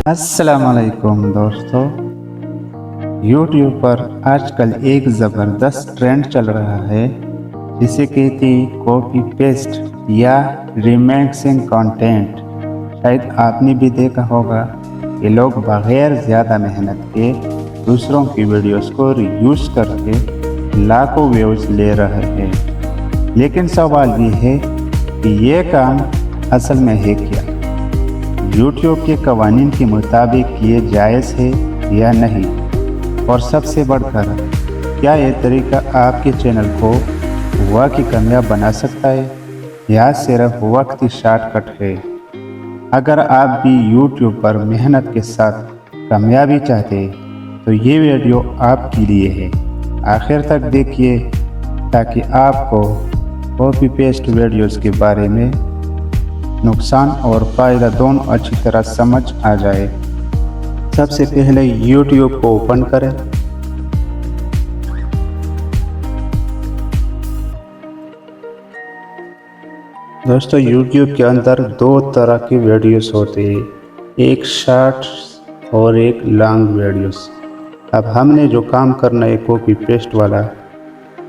अस्सलामुअलैकुम दोस्तों। YouTube पर आजकल एक ज़बरदस्त ट्रेंड चल रहा है जिसे कहते हैं कॉपी पेस्ट या रिमिक्सिंग कंटेंट। शायद आपने भी देखा होगा कि लोग बग़ैर ज़्यादा मेहनत के दूसरों की वीडियोस को रीयूज़ करके लाखों व्यूज़ ले रहे हैं। लेकिन सवाल ये है कि ये काम असल में है क्या? YouTube के कवानीन के मुताबिक ये जायज़ है या नहीं, और सबसे बढ़कर क्या ये तरीका आपके चैनल को वाकई कामयाब बना सकता है या सिर्फ वक्ती शॉर्टकट है? अगर आप भी YouTube पर मेहनत के साथ कामयाबी चाहते हैं तो ये वीडियो आपके लिए है। आखिर तक देखिए ताकि आपको कॉपी पेस्ट वीडियोज़ के बारे में नुकसान और फ़ायदा दोनों अच्छी तरह समझ आ जाए। सबसे पहले YouTube को ओपन करें। दोस्तों, YouTube के अंदर दो तरह की वीडियोस होते हैं, एक शॉर्ट्स और एक लॉन्ग वीडियोस। अब हमने जो काम करना है कॉपी पेस्ट वाला,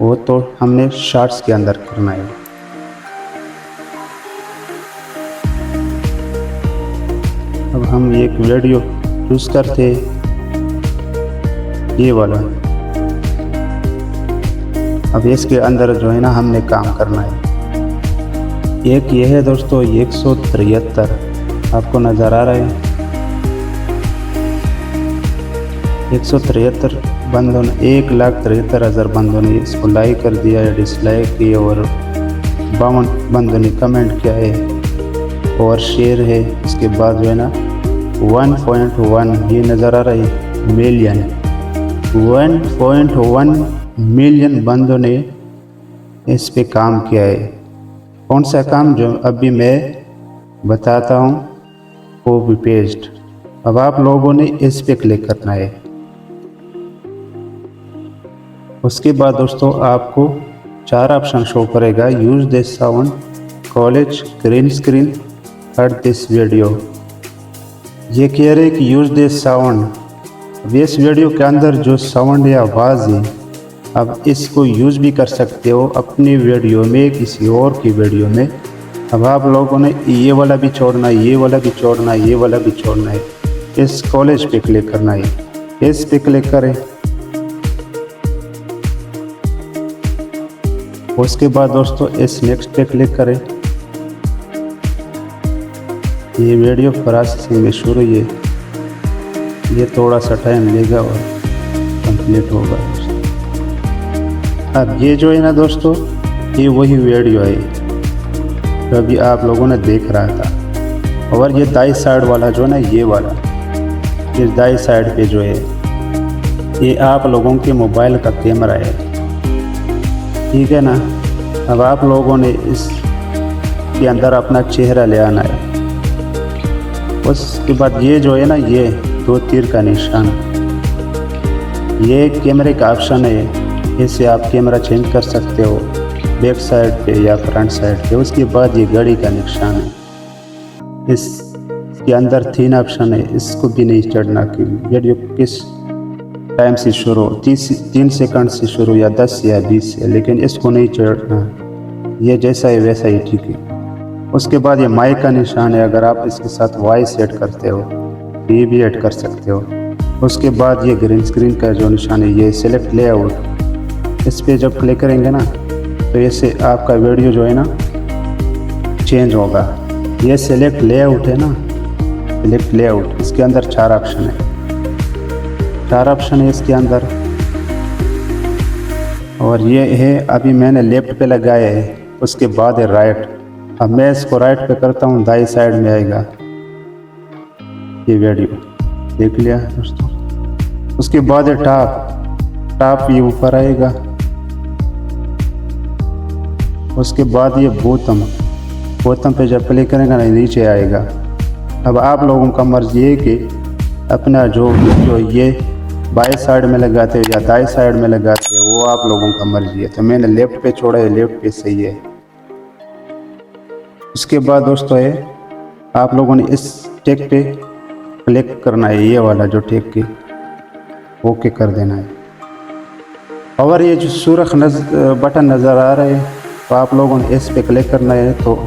वो तो हमने शॉर्ट्स के अंदर करना है। अब हम एक वीडियो चूज़ करते ये वाला। अब इसके अंदर जो है ना हमने काम करना है। एक ये है दोस्तों 173, आपको नज़र आ रहा है 173 बंदों ने 1,73,000 बंदों ने इसको लाइक कर दिया है, डिसलाइक किया, और 52 बंदों ने कमेंट किया है और शेयर है। इसके बाद जो है ना 1.1 ये नज़र आ रहा है मिलियन, 1.1 मिलियन बंदों ने इस पे काम किया है। कौन सा काम? जो अभी मैं बताता हूँ, कॉपी पेस्ट। अब आप लोगों ने इस पे क्लिक करना है। उसके बाद दोस्तों आपको 4 ऑप्शन शो करेगा। Use this sound, college, green screen, cut this video. ये कह रहे कि यूज़ दिस साउंड। अब इस वीडियो के अंदर जो साउंड या आवाज़ है, अब इसको यूज़ भी कर सकते हो अपनी वीडियो में, किसी और की वीडियो में। अब आप लोगों ने ये वाला भी छोड़ना है, ये वाला भी छोड़ना है, ये वाला भी छोड़ना है। इस कॉलेज पे क्लिक करना है, इस पे क्लिक करें। उसके बाद दोस्तों इस नेक्स्ट पे क्लिक करें। ये वीडियो प्रोसेसिंग में शुरू है, ये थोड़ा सा टाइम लेगा और कंप्लीट होगा। अब ये जो है ना दोस्तों, ये वही वीडियो है जो अभी आप लोगों ने देख रहा था। और ये दाई साइड वाला जो है ना, ये वाला, ये दाई साइड पे जो है, ये आप लोगों के मोबाइल का कैमरा है, ठीक है ना। अब आप लोगों ने इसके अंदर अपना चेहरा ले आना है। उसके बाद ये जो है ना, ये 2 तीर का निशान, ये कैमरे का ऑप्शन है। इससे आप कैमरा चेंज कर सकते हो बैक साइड पे या फ्रंट साइड पे। उसके बाद ये घड़ी का निशान है। इसके अंदर 3 ऑप्शन है, इसको भी नहीं चढ़ना कि वीडियो किस टाइम से शुरू हो, 3 सेकंड से शुरू या 10 या 20 से, लेकिन इसको नहीं चढ़ना। ये जैसा है वैसा ही ठीक है। उसके बाद ये माइक का निशान है, अगर आप इसके साथ वॉइस ऐड करते हो ये भी ऐड कर सकते हो। उसके बाद ये ग्रीन स्क्रीन का जो निशान है, ये सिलेक्ट लेआउट, इस पर जब क्लिक करेंगे ना तो इससे आपका वीडियो जो है ना चेंज होगा। ये सिलेक्ट लेआउट है ना, सिलेक्ट लेआउट, इसके अंदर 4 ऑप्शन है, 4 ऑप्शन है इसके अंदर। और ये है, अभी मैंने लेफ्ट पे लगाया है, उसके बाद है राइट। अब मैं इसको राइट पे करता हूँ, दाई साइड में आएगा ये वीडियो, देख लिया दोस्तों। उसके बाद है टॉप, ये ऊपर आएगा। उसके बाद ये बॉटम पे जब क्लिक करेंगे ना नीचे आएगा। अब आप लोगों का मर्जी है कि अपना जो ये बाएं साइड में लगाते हो या दाएं साइड में लगाते हो, वो आप लोगों का मर्जी है। तो मैंने लेफ्ट पे छोड़ा है, लेफ्ट पे सही है। उसके बाद दोस्तों है, आप लोगों ने इस टेक पे क्लिक करना है, ये वाला जो टिक के ओके कर देना है। और ये जो सुर्ख बटन नज़र आ रहा है तो आप लोगों ने इस पे क्लिक करना है तो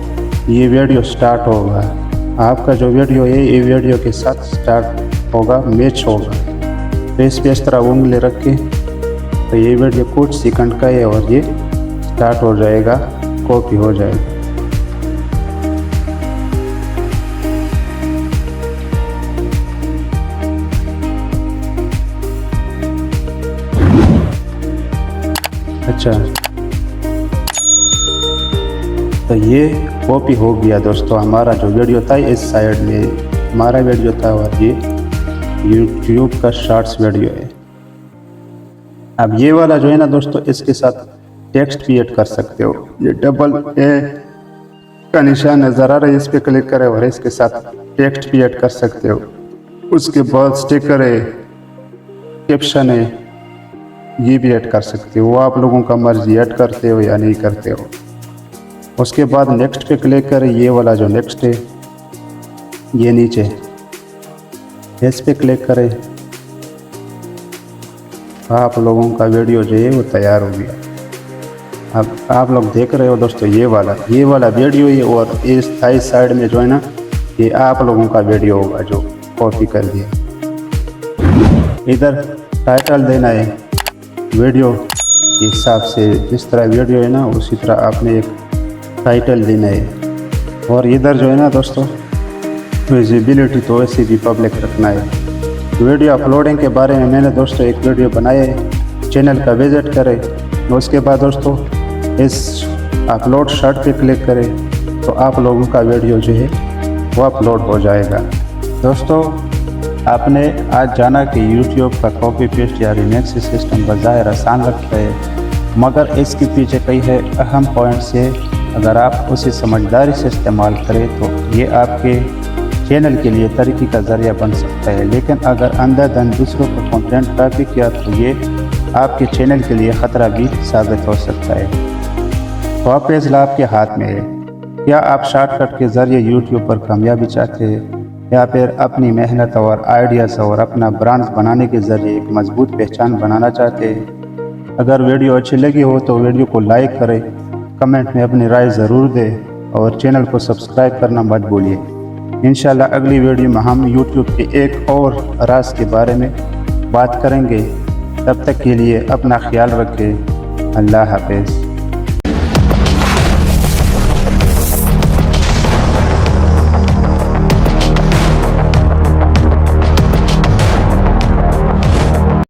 ये वीडियो स्टार्ट होगा। आपका जो वीडियो है ये वीडियो के साथ स्टार्ट होगा, मैच होगा। तो इस पे इस तरह उंगली रख के तो ये वीडियो कुछ सेकंड का है और ये स्टार्ट हो जाएगा, कॉपी हो जाएगा। अच्छा, तो ये कॉपी हो गया दोस्तों। हमारा जो वीडियो था इस साइड में हमारा वीडियो था और ये यूट्यूब का शॉर्ट्स वीडियो है। अब ये वाला जो है ना दोस्तों, इसके साथ टेक्स्ट भी ऐड कर सकते हो। ये डबल ए का निशान नज़र आ रहा है, इस पर क्लिक करें और इसके साथ टेक्स्ट भी ऐड कर सकते हो। उसके बाद स्टिकर है, कैप्शन है, ये भी ऐड कर सकते हो। वो आप लोगों का मर्जी, ऐड करते हो या नहीं करते हो। उसके बाद नेक्स्ट पे क्लिक करें, ये वाला जो नेक्स्ट है ये नीचे, इस पे क्लिक करें। आप लोगों का वीडियो जो है वो तैयार हो गया। अब आप लोग देख रहे हो दोस्तों ये वाला वीडियो है और इस दाई साइड में जो है ना ये आप लोगों का वीडियो होगा जो कॉपी कर दिया। इधर टाइटल देना है वीडियो के हिसाब से, जिस तरह वीडियो है ना उसी तरह आपने एक टाइटल देना है। और इधर जो है ना दोस्तों विजिबिलिटी तो वैसे भी पब्लिक रखना है। वीडियो अपलोडिंग के बारे में मैंने दोस्तों एक वीडियो बनाया है, चैनल का विजिट करें। उसके बाद दोस्तों इस अपलोड शॉट पे क्लिक करें तो आप लोगों का वीडियो जो है वो अपलोड हो जाएगा। दोस्तों आपने आज जाना कि YouTube का कॉपी पेस्ट या रिमिक्स सिस्टम बज़ाहिर आसान लगता है, मगर इसके पीछे कई है अहम पॉइंट्स है। अगर आप उसे समझदारी से इस्तेमाल करें तो ये आपके चैनल के लिए तरक्की का ज़रिया बन सकता है। लेकिन अगर अंधाधुंध दूसरों को कंटेंट कॉपी किया तो ये आपके चैनल के लिए ख़तरा भी साबित हो सकता है। तो आप फैसला आपके हाथ में है। क्या आप शॉर्टकट के ज़रिए यूट्यूब पर कामयाबी चाहते हैं या फिर अपनी मेहनत और आइडियाज़ और अपना ब्रांड बनाने के ज़रिए एक मजबूत पहचान बनाना चाहते हैं? अगर वीडियो अच्छी लगी हो तो वीडियो को लाइक करें, कमेंट में अपनी राय ज़रूर दें और चैनल को सब्सक्राइब करना मत भूलिए। इंशाल्लाह अगली वीडियो में हम यूट्यूब के एक और राज के बारे में बात करेंगे। तब तक के लिए अपना ख्याल रखें। अल्लाह हाफ़िज़।